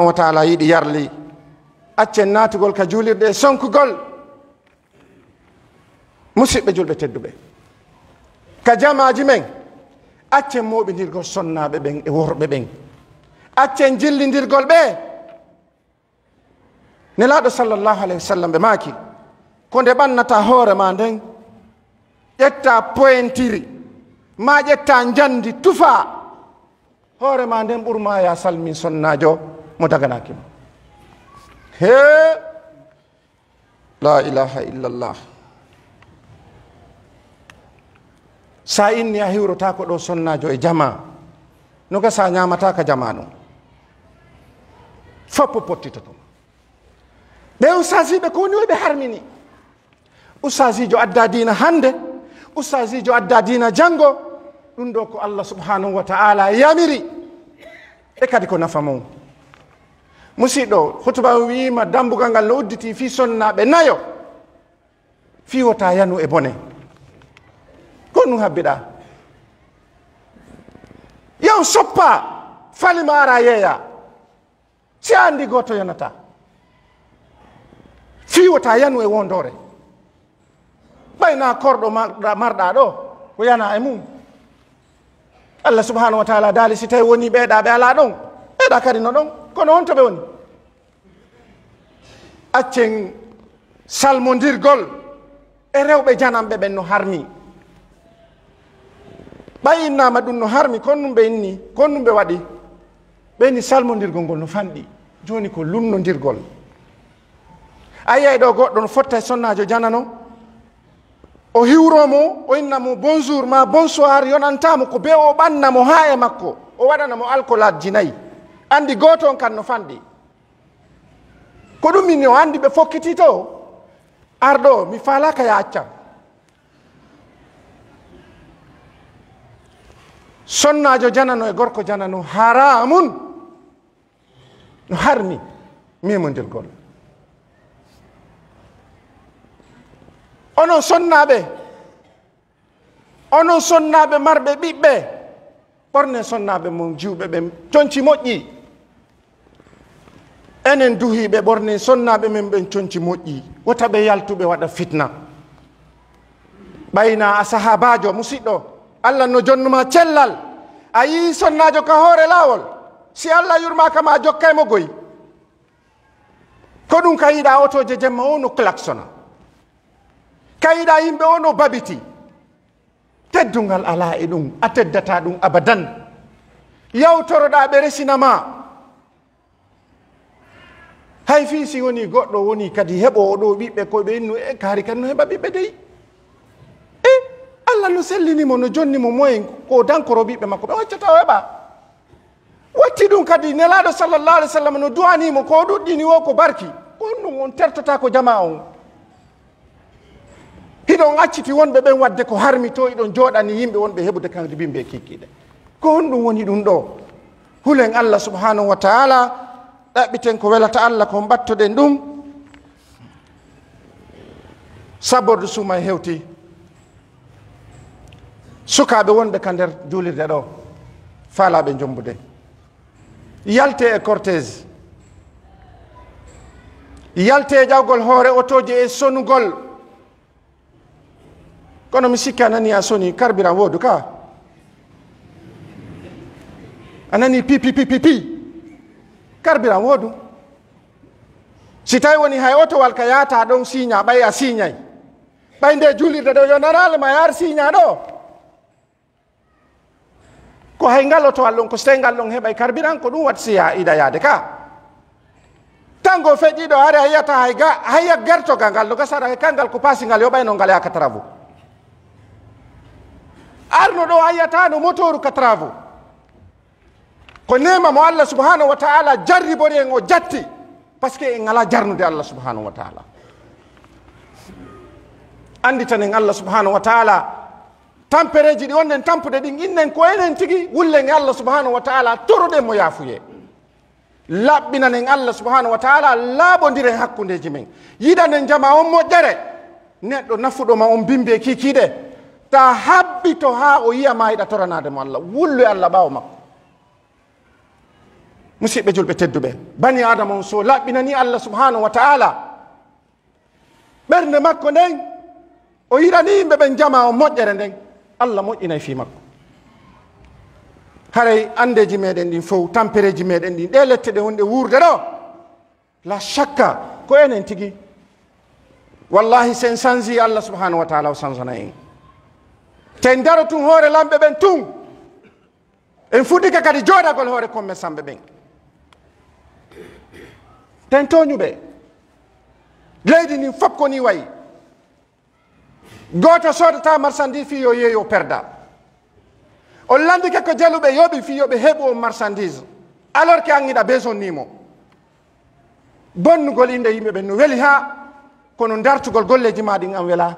wa taala yiɗi yarli accen naatugol ka juulirɗe sonkugol musidɓe julɓe tedduɓe ka jamaji men accen moɓidirgol sonnaɓe ɓen e worɓe ɓen accen jillidirgol ɓe nelaɗo sallllahu alayhi wa sallam ɓe maaki ko nde ɓannata hoore ma nden ƴetta poyentiri ma ƴetta jandi tufa hoore ma nden ɓurma ya salmin sonnajo mo daganakimo he la ilaha illallah sa inni a hiwrota ko ɗo sonnajo e jama no gasa ñamata ka jama no foppo pottita ton ɓe ustasiɓe ko woni ɓe harmini ustasijo adda dina hande ustasijo adda dina janggo ɗum ɗo ko Allah subhanahu wa ta'ala yamiri e kadi ko nafa mum musidɗo hutuba wiima dambugal ngal no udditi fi sonnaɓe nayo fi wota yanu e bone ko ɗum habbiɗa yaw soppa falima ara yeeya si andi goto yanata fi wota yanu e wondore ɓayna korɗo marɗa ɗo ko yana e mum Allah subhanahu wa ta'ala daali si tawi woni ɓeeɗa ɓe ala ɗon ɓeeɗa kadi no ɗon kono on to ɓe woni accen salmodirgol e rewɓe janamɓe ɓen no harmi ɓay innama ɗum no harmi kon ɗum ɓe inni kon ɗum ɓe waɗi ɓeni salmodirgol ngol no fanɗi joni ko lumnodirgol a yiyay ɗo goɗɗo no fotta e sonnajo janano o hiwromo o innamo bonjour ma bonsoir yonantamo ko be o ɓannamo ha e makko o waɗanamo alcolade jinayi andi goto on kan no fanɗi ko ɗum minni o andi ɓe fokkiti to arɗo mi falaka ya accam sonnajo janano e gorko janano haramun no harmi memodirgol onon sonnaɓe marɓe ɓiɓɓe ɓorne sonnaɓe mon jiwɓe ɓen conci moƴƴi enen duhiɓe ɓorne sonnaɓe men ɓen conci moƴƴi wota ɓe yaltuɓe waɗa fitna ɓayna a sahabajo musidɗo Allah no jonnuma cellal a yi sonnajo ka hoore lawol si Allah yurmaka ma jokkaymo goyi ko ɗum kayiɗa otoje jemma o no klaxona kayiɗa yimɓe o no babiti teddungal ala e ɗum a teddata ɗum abadan yawtoroɗa ɓe resinama hay fi si woni goɗɗo woni kadi heɓo oɗo ɓiɓɓe koɓe innu e kaari kadi no heɓa ɓiɓɓe dey e Allah no sellinimo no jonnimo moyen ko dankoro ɓiɓɓe makko ɓe waccata o heɓa watti ɗum kadi nelaɗo sallllahu alih w sallam no duwanimo ko ɗuɗɗini o ko barki ko ɗum on tertota ko jama on hiɗon acciti wonɓe ɓen wadde ko harmi to iɗon jooɗani yimɓe wonɓe heɓude kadi bimɓe kikkiɗe ko honɗum woni ɗum ɗo hulen Allah subhanahu wa ta'ala ɗaɓɓiten ko welata Allah ko mbattoɗen ɗum saborde suma hewti sukaɓe wonɓe ka nder juulirde ɗo faalaɓe jombude yalte e cortége yalte e ƴawgol hoore otoji e sonugol kono mi sikki a nani a soni carburant woodu ka a nani pipipipipi carburant woodu si tawi woni hay otowal ka yaata ɗon signa ɓay a signay ɓay nde juulirde ɗo yo nanale ma yaar signa ɗo ko hay ngal otowal ɗon ko so tawi ngal ɗon heɓay carburant ko ɗum wat siya ida yaade ka tango feƴƴiɗo are a yiyata hayya gertogal ngal no gasata e kangal ko pasingal yo ɓayno ngal yaka travaux arno ɗo ayyatano motoru ka travaux ko nema mo Allah subhanahu wa ta'ala jarribori en o jatti par ce que en ala jarnude Allah subhanahu wa ta'ala andi tan en Allah subhanahu wa ta'ala tampereji ɗi onnen tampude ɗin innen ko enen tigi wullen e Allah subhanahu wa ta'ala toroɗen mo yaafuye laɓɓinan en Allah subhanahu wa ta'ala laaɓodiren hakkundeji men yiɗanen jama on moƴƴere neɗɗo nafuɗoma on bimbe kikiɗe ta habbito ha o yiyama yiɗa toranade mo Allah wullu e Allah ɓawo makko musidɓe julɓe tedduɓe, bani adama on so laɓɓinani Allah subhanahu wa ta'ala ɓernde makko nden o yirani yimɓe ɓen jama o moƴƴere nden, Allah moƴƴinay fi makko. haray andeji meɗen ɗin fof, tampereji meɗen ɗin, ɗe lette ɗe wonɗe wurde ɗo, la shakka ko enen tigi wallahi sen changi Allah subhanahu wa ta'ala o changana en. ten daro tun hoore lamɓe ɓen tun en fuɗɗike kadi jooɗagol hoore komme samɓe ɓen, ten toñuɓe leydi ndin fof ko ni wayi. goto sodata marchandise fi yo yeeyo perda, on landike ko jaluɓe yoɓi fi yoɓe heɓu on marchandise alors que angiɗa besoin nimo. bonnugol inde yimɓe ɓen no weeli ha kono dartugol golleji ma ɗin an wela.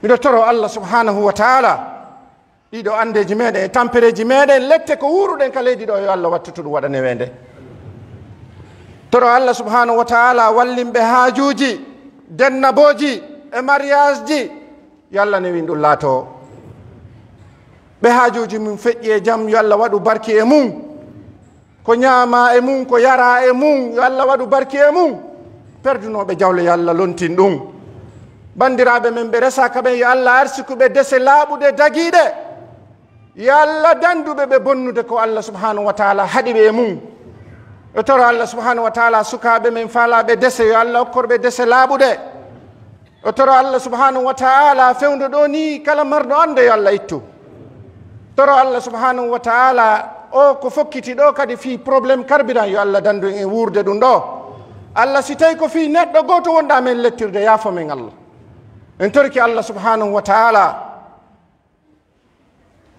miɗo toro Allah subhanahu wa ta'ala ɗiɗo andeji meɗen e tampereji meɗen lette ko wuruɗen ka leydi ɗo yo Allah wattutu ɗum waɗa newende. toro Allah subhanahu wa ta'ala wallimɓe haajuji dennaboji e mariage ji yo Allah newin ɗum laato. ɓe haajuji mum feƴƴi e jaam yo Allah waɗu barki e mum, ko ñaama e mum ko yara e mum yo Allah waɗu barki e mum. perdunoɓe jawle yo Allah lontin ɗum. bandiraɓe men ɓe resaka ɓen yo Allah arsikuɓe dese laaɓuɗe dagiɗe, yo Allah danduɓe ɓe bonnude ko Allah subhanahu wa ta'ala haɗiɓe e mum. e toro Allah subhanahu wa ta'ala sukaɓe men faalaɓe dese yo Allah hokkorɓe dese laaɓuɗe. e toro Allah subhanahu wa ta'ala fewndo ɗo ni kala marɗo ande yo Allah ittu. toro Allah subhanahu wa ta'ala o ko fokkiti ɗo kadi fi probléme carburant yo Allah dandu en wurde ɗum ɗo. Allah si tawi ko fi neɗɗo goto wonɗa men lettirde yaafo men Allah. en torki Allah subhanahu wa ta'ala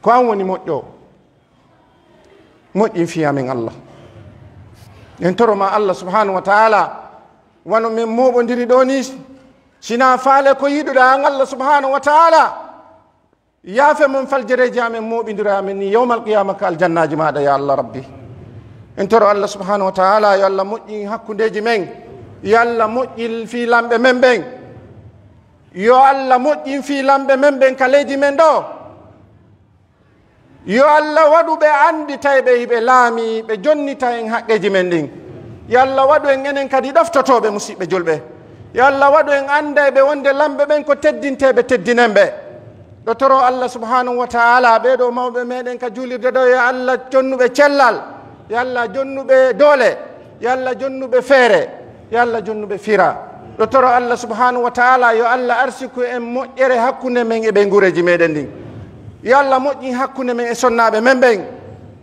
ko an woni moƴƴo, moƴƴin fiya men Allah. en toroma Allah subhanahu wa ta'ala wano men moɓodiri ɗo ni sina faale ko yiɗuɗa an Allah subhanahu wa ta'ala yaafe mon faljereji amen moɓidira amen ni yawmal qiyama ka aljannaji maɗa ya Allah rabbi. en toro Allah subhanahu wa ta'ala yo Allah moƴƴi hakkudeji men, yo Allah moƴƴi fiilamɓe men ɓen, yo Allah moƴƴin fiilamɓe men ɓen ka leydi men ɗo, yo Allah waɗuɓe andita ɓe hiɓe laami ɓe jonnita en haqqeji men ɗin, yo Allah waɗu en enen kadi ɗoftotoɓe musidɓe julɓe, yo Allah waɗu en anda ɓe wonde lamɓe ɓen ko teddinteɓe teddinenɓe. ɗo toro Allah subhanahu wa ta'ala ɓeɗo mawɓe meɗen ka julirde ɗo yo Allah jonnuɓe cellal, yo Allah jonnuɓe doole, yo Allah jonnuɓe feere, yo Allah jonnuɓe fira. ɗo toro Allah subhanahu wa ta'ala yo Allah arsiku en moƴƴere hakkunde men e ɓe gureji meɗen ɗin, yo Allah moƴƴi hakkunde men e sonnaɓe men ɓen,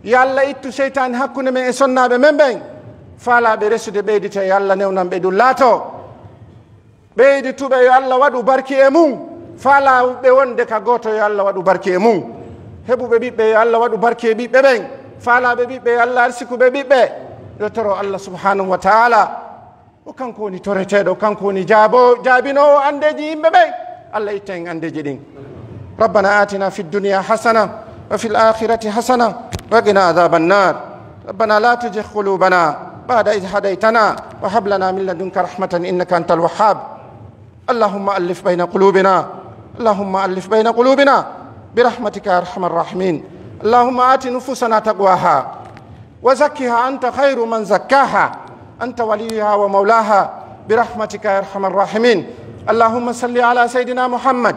yo Allah ittu seytani hakkunde men e sonnaɓe men ɓen. faalaɓe resude ɓeydite yo Allah newnanɓe ɗum laato, ɓeydi tuɓe yo Allah waɗu barki e mum, faalaɓe wonde ka goto yo Allah waɗu barki e mum, heɓuɓe ɓiɓɓe yo Allah waɗu barki e ɓiɓɓe ɓen, faalaɓe ɓiɓɓe yo Allah arsikuɓe ɓiɓɓe. ɗo toro Allah subhanahu wa ta'ala o kanko woni toreteɗo, kanko woni jaabinowo andeji yimɓe ɓen. Allah itta en andeji ɗin. ربنا آتنا في الدنيا حسنة وفي الآخرة حسنة وقنا عذاب النار. ربنا لا تزغ قلوبنا بعد إذ هديتنا وهب لنا من لدنك رحمة إنك أنت الوهاب. اللهم ألف بين قلوبنا، اللهم ألف بين قلوبنا برحمتك يا أرحم الراحمين. اللهم آت نفوسنا تقواها وزكها أنت خير من زكاها، أنت وليها ومولاها برحمتك يا أرحم الراحمين. اللهم صل على سيدنا محمد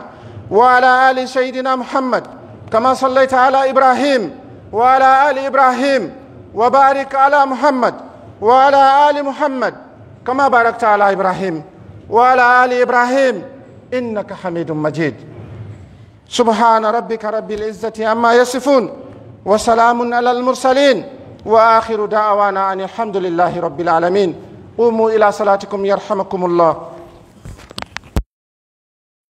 وعلى آل سيدنا محمد كما صليت على إبراهيم وعلى آل إبراهيم، وبارك على محمد وعلى آل محمد كما باركت على إبراهيم وعلى آل إبراهيم إنك حميد مجيد. سبحان ربك رب العزة عما يصفون وسلام على المرسلين وآخر دعوانا أن الحمد لله رب العالمين. قوموا إلى صلاتكم يرحمكم الله.